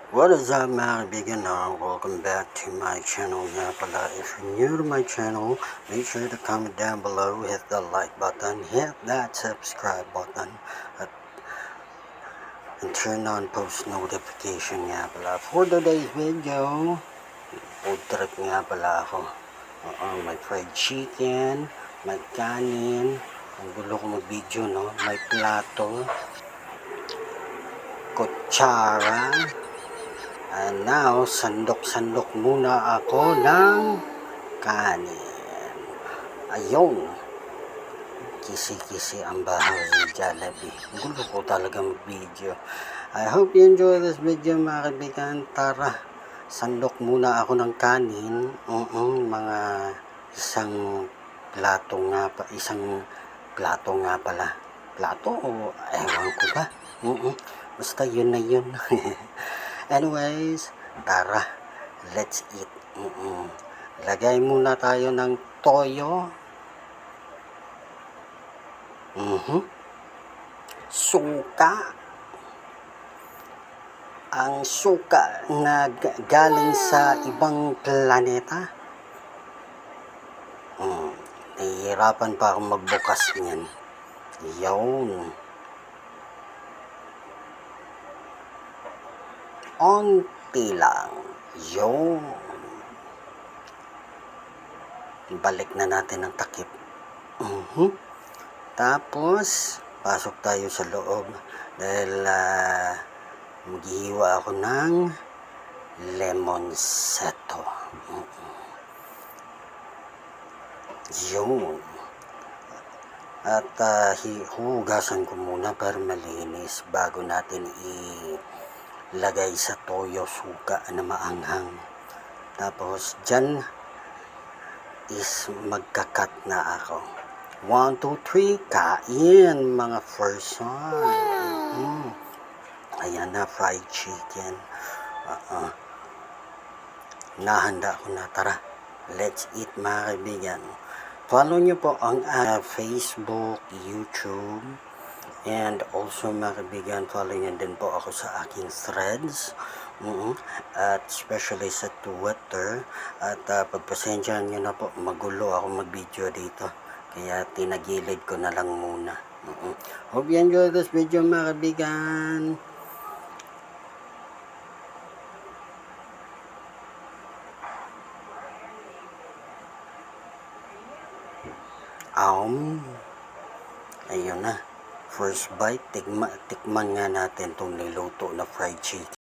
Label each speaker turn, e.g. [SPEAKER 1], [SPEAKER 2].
[SPEAKER 1] What is up mga kaibigan? Welcome back to my channel nga pala. If you're new to my channel, make sure to comment down below, hit the like button, hit that subscribe button, and turn on post notification nga pala. For today's video, food trip nga pala ako. May fried chicken, may kanin, ang gulo ko mag-video, no? May plato, kutsara. And now, sandok-sandok muna ako ng kanin. Ayun. Kisi-kisi ang bahay ni Jollibee. Gulo ko talaga mag-video. I hope you enjoy this video mga kaibigan. Tara, sandok muna ako ng kanin. Mga isang plato nga pala. Plato o ewan ko ba? Basta yun na yun. Anyways, tara, let's eat. Lagay muna tayo ng toyo. Suka. Ang suka na galing sa ibang planeta. Nahihirapan pa akong magbukas niyan. Yun. Onti lang. Yun. Balik na natin ang takip. Tapos, pasok tayo sa loob. Dahil maghihiwa ako ng lemon seto. Yun. At hugasan ko muna para malinis bago natin lagay sa toyo suka na maanghang. Tapos dyan is magkakat na ako. 1, 2, 3, kain mga person. Ayan na, fried chicken. Nahanda ko na. Tara, let's eat mga kaibigan. Follow nyo po ang Facebook, YouTube, and also mga kaibigan, follow nyo din po ako sa aking threads, at especially sa Twitter. At pagpasensyahan nyo na po, magulo ako mag-video dito, kaya tinagilid ko na lang muna. Hope you enjoy this video mga kaibigan. Ayun na. First bite, tikman nga natin itong niluto na fried chicken.